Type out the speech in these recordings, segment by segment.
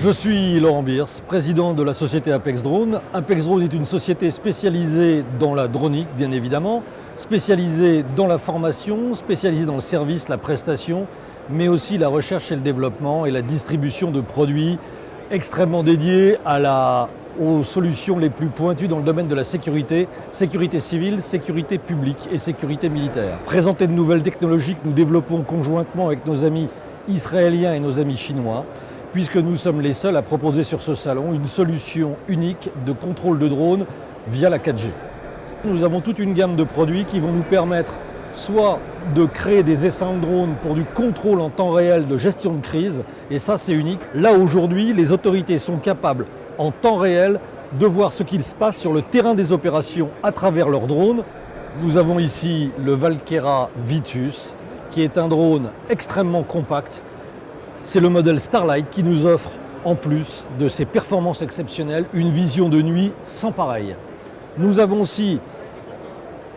Je suis Laurent Birs, président de la société Apex Drone. Apex Drone est une société spécialisée dans la dronique, bien évidemment, spécialisée dans la formation, spécialisée dans le service, la prestation, mais aussi la recherche et le développement et la distribution de produits extrêmement dédiés aux solutions les plus pointues dans le domaine de la sécurité, sécurité civile, sécurité publique et sécurité militaire. Présenter de nouvelles technologies que nous développons conjointement avec nos amis israéliens et nos amis chinois, puisque nous sommes les seuls à proposer sur ce salon une solution unique de contrôle de drone via la 4G. Nous avons toute une gamme de produits qui vont nous permettre soit de créer des essaims de drones pour du contrôle en temps réel de gestion de crise, et ça c'est unique. Là aujourd'hui, les autorités sont capables en temps réel de voir ce qu'il se passe sur le terrain des opérations à travers leurs drones. Nous avons ici le Valkera Vitus, qui est un drone extrêmement compact. C'est le modèle Starlight qui nous offre, en plus de ses performances exceptionnelles, une vision de nuit sans pareil. Nous avons aussi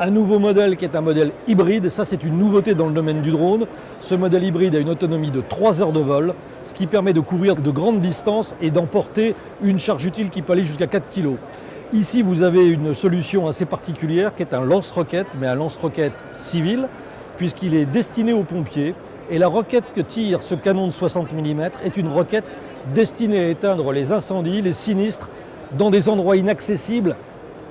un nouveau modèle qui est un modèle hybride. Ça, c'est une nouveauté dans le domaine du drone. Ce modèle hybride a une autonomie de 3 heures de vol, ce qui permet de couvrir de grandes distances et d'emporter une charge utile qui peut aller jusqu'à 4 kg. Ici, vous avez une solution assez particulière qui est un lance-roquette, mais un lance-roquette civil, puisqu'il est destiné aux pompiers. Et la roquette que tire ce canon de 60 mm est une roquette destinée à éteindre les incendies, les sinistres, dans des endroits inaccessibles,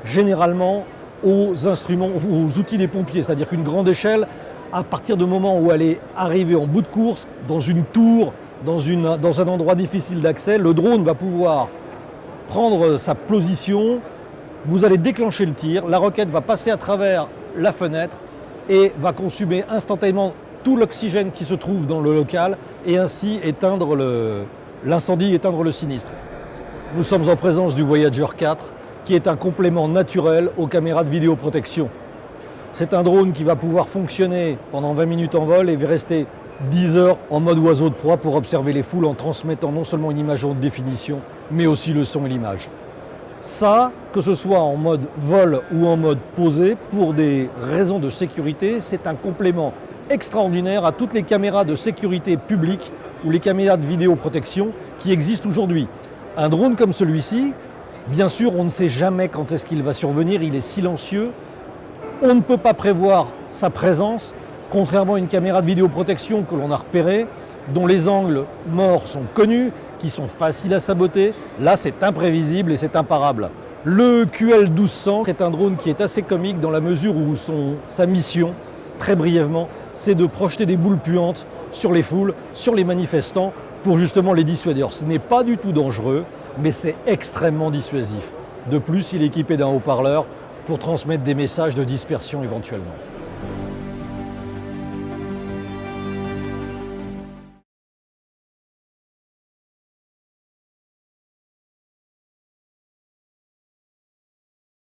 généralement aux instruments, aux outils des pompiers. C'est-à-dire qu'une grande échelle, à partir du moment où elle est arrivée en bout de course, dans une tour, dans un endroit difficile d'accès, le drone va pouvoir prendre sa position, vous allez déclencher le tir, la roquette va passer à travers la fenêtre et va consumer instantanément tout l'oxygène qui se trouve dans le local et ainsi éteindre l'incendie, éteindre le sinistre. Nous sommes en présence du Voyager 4 qui est un complément naturel aux caméras de vidéoprotection. C'est un drone qui va pouvoir fonctionner pendant 20 minutes en vol et va rester 10 heures en mode oiseau de proie pour observer les foules en transmettant non seulement une image haute définition mais aussi le son et l'image. Ça, que ce soit en mode vol ou en mode posé, pour des raisons de sécurité, c'est un complément extraordinaire à toutes les caméras de sécurité publique ou les caméras de vidéoprotection qui existent aujourd'hui. Un drone comme celui-ci, bien sûr, on ne sait jamais quand est-ce qu'il va survenir, il est silencieux. On ne peut pas prévoir sa présence, contrairement à une caméra de vidéoprotection que l'on a repérée, dont les angles morts sont connus, qui sont faciles à saboter. Là, c'est imprévisible et c'est imparable. Le QL1200 est un drone qui est assez comique dans la mesure où sa mission, très brièvement, c'est de projeter des boules puantes sur les foules, sur les manifestants, pour justement les dissuader. Alors, ce n'est pas du tout dangereux, mais c'est extrêmement dissuasif. De plus, il est équipé d'un haut-parleur pour transmettre des messages de dispersion éventuellement.